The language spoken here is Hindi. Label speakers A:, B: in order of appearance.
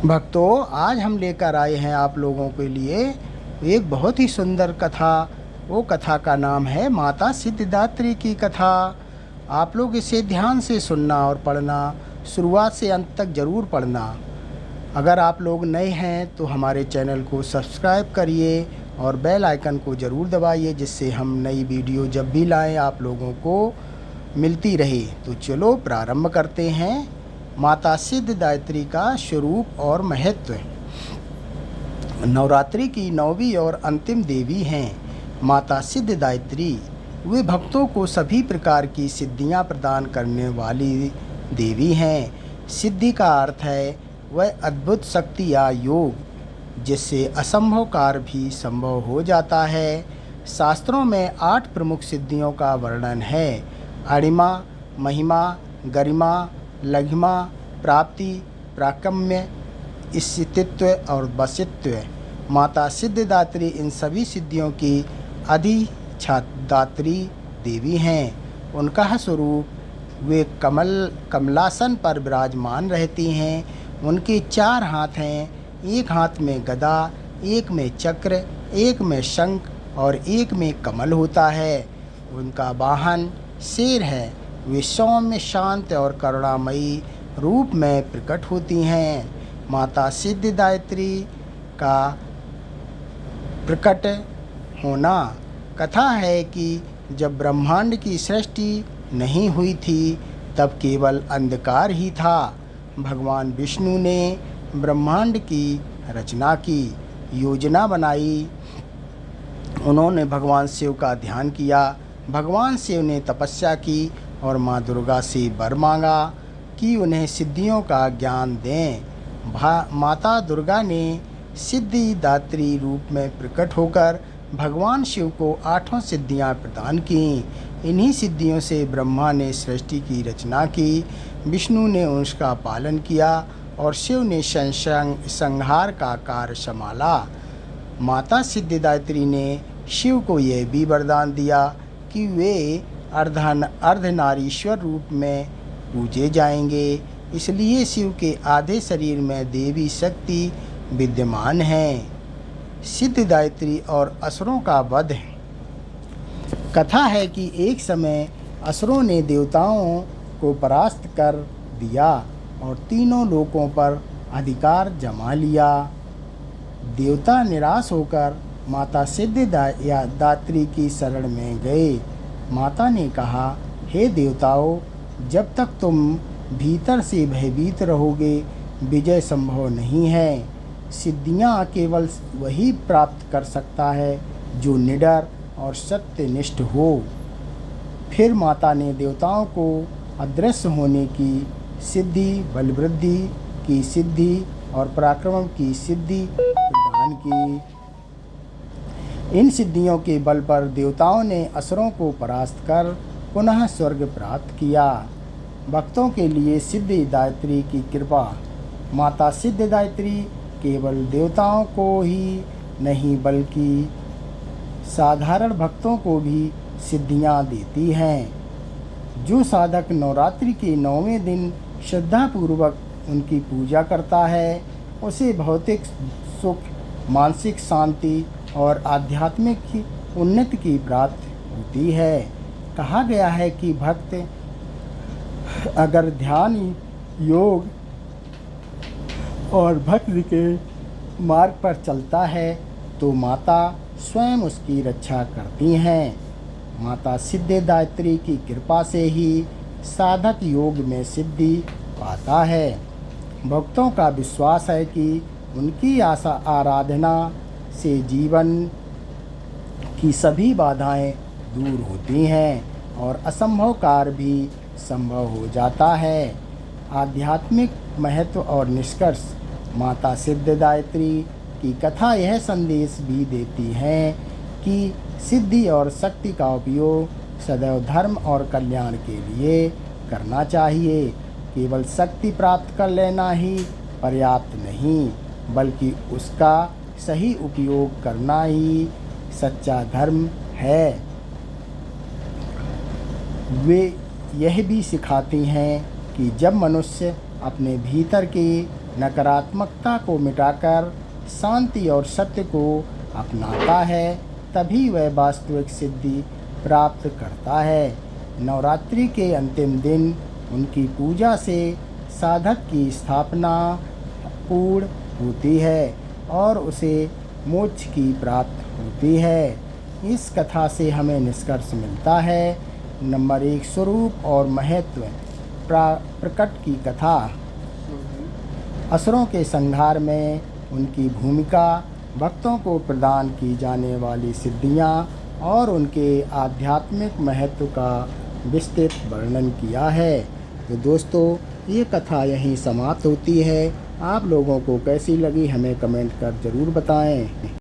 A: भक्तों, आज हम लेकर आए हैं आप लोगों के लिए एक बहुत ही सुंदर कथा। वो कथा का नाम है माता सिद्धिदात्री की कथा। आप लोग इसे ध्यान से सुनना और पढ़ना, शुरुआत से अंत तक ज़रूर पढ़ना। अगर आप लोग नए हैं तो हमारे चैनल को सब्सक्राइब करिए और बेल आइकन को ज़रूर दबाइए, जिससे हम नई वीडियो जब भी लाएं आप लोगों को मिलती रहे। तो चलो प्रारंभ करते हैं। माता सिद्धिदात्री का स्वरूप और महत्व। नवरात्रि की 9वीं और अंतिम देवी हैं माता सिद्धिदात्री। वे भक्तों को सभी प्रकार की सिद्धियां प्रदान करने वाली देवी हैं। सिद्धि का अर्थ है वह अद्भुत शक्ति या योग जिससे असंभव कार्य भी संभव हो जाता है। शास्त्रों में 8 प्रमुख सिद्धियों का वर्णन है: अणिमा, महिमा, गरिमा, लघिमा, प्राप्ति, प्राकम्य, स्थितित्व और वशित्व। माता सिद्धिदात्री इन सभी सिद्धियों की अधिष्ठात्री देवी हैं। उनका स्वरूप, वे कमलासन पर विराजमान रहती हैं। उनके 4 हाथ हैं, एक हाथ में गदा, एक में चक्र, एक में शंख और एक में कमल होता है। उनका वाहन शेर है। वे सौम्य, शांत और करुणामयी रूप में प्रकट होती हैं। माता सिद्धिदात्री का प्रकट होना। कथा है कि जब ब्रह्मांड की सृष्टि नहीं हुई थी तब केवल अंधकार ही था। भगवान विष्णु ने ब्रह्मांड की रचना की योजना बनाई। उन्होंने भगवान शिव का ध्यान किया। भगवान शिव ने तपस्या की और माँ दुर्गा से वर मांगा कि उन्हें सिद्धियों का ज्ञान दें। माता दुर्गा ने सिद्धिदात्री रूप में प्रकट होकर भगवान शिव को 8 सिद्धियां प्रदान की। इन्हीं सिद्धियों से ब्रह्मा ने सृष्टि की रचना की, विष्णु ने उसका पालन किया और शिव ने संहार का कार्य संभाला। माता सिद्धिदात्री ने शिव को यह भी वरदान दिया कि वे अर्धनारीश्वर रूप में पूजे जाएंगे। इसलिए शिव के आधे शरीर में देवी शक्ति विद्यमान है। सिद्धिदात्री और असुरों का वध। कथा है कि एक समय असुरों ने देवताओं को परास्त कर दिया और तीनों लोकों पर अधिकार जमा लिया। देवता निराश होकर माता सिद्धिदात्री की शरण में गए। माता ने कहा, हे देवताओं, जब तक तुम भीतर से भयभीत रहोगे विजय संभव नहीं है। सिद्धियां केवल वही प्राप्त कर सकता है जो निडर और सत्यनिष्ठ हो। फिर माता ने देवताओं को अदृश्य होने की सिद्धि, बलवृद्धि की सिद्धि और पराक्रम की सिद्धि प्रदान की। इन सिद्धियों के बल पर देवताओं ने असुरों को परास्त कर पुनः स्वर्ग प्राप्त किया। भक्तों के लिए सिद्धिदात्री की कृपा। माता सिद्धिदात्री केवल देवताओं को ही नहीं बल्कि साधारण भक्तों को भी सिद्धियां देती हैं। जो साधक नवरात्रि के 9वें दिन श्रद्धापूर्वक उनकी पूजा करता है उसे भौतिक सुख, मानसिक शांति और आध्यात्मिक उन्नति की प्राप्ति होती है। कहा गया है कि भक्त अगर ध्यान, योग और भक्ति के मार्ग पर चलता है तो माता स्वयं उसकी रक्षा करती हैं। माता सिद्धिदात्री की कृपा से ही साधक योग में सिद्धि पाता है। भक्तों का विश्वास है कि उनकी आराधना से जीवन की सभी बाधाएं दूर होती हैं और असंभव कार्य भी संभव हो जाता है। आध्यात्मिक महत्व और निष्कर्ष। माता सिद्धिदात्री की कथा यह संदेश भी देती है कि सिद्धि और शक्ति का उपयोग सदैव धर्म और कल्याण के लिए करना चाहिए। केवल शक्ति प्राप्त कर लेना ही पर्याप्त नहीं, बल्कि उसका सही उपयोग करना ही सच्चा धर्म है। वे यह भी सिखाती हैं कि जब मनुष्य अपने भीतर के नकारात्मकता को मिटाकर शांति और सत्य को अपनाता है, तभी वह वास्तविक सिद्धि प्राप्त करता है। नवरात्रि के अंतिम दिन उनकी पूजा से साधक की स्थापना पूर्ण होती है और उसे मोक्ष की प्राप्ति होती है। इस कथा से हमें निष्कर्ष मिलता है। नंबर 1, स्वरूप और महत्व प्रकट की कथा। असुरों के संहार में उनकी भूमिका, भक्तों को प्रदान की जाने वाली सिद्धियां और उनके आध्यात्मिक महत्व का विस्तृत वर्णन किया है। तो दोस्तों, ये कथा यहीं समाप्त होती है। आप लोगों को कैसी लगी हमें कमेंट कर ज़रूर बताएं।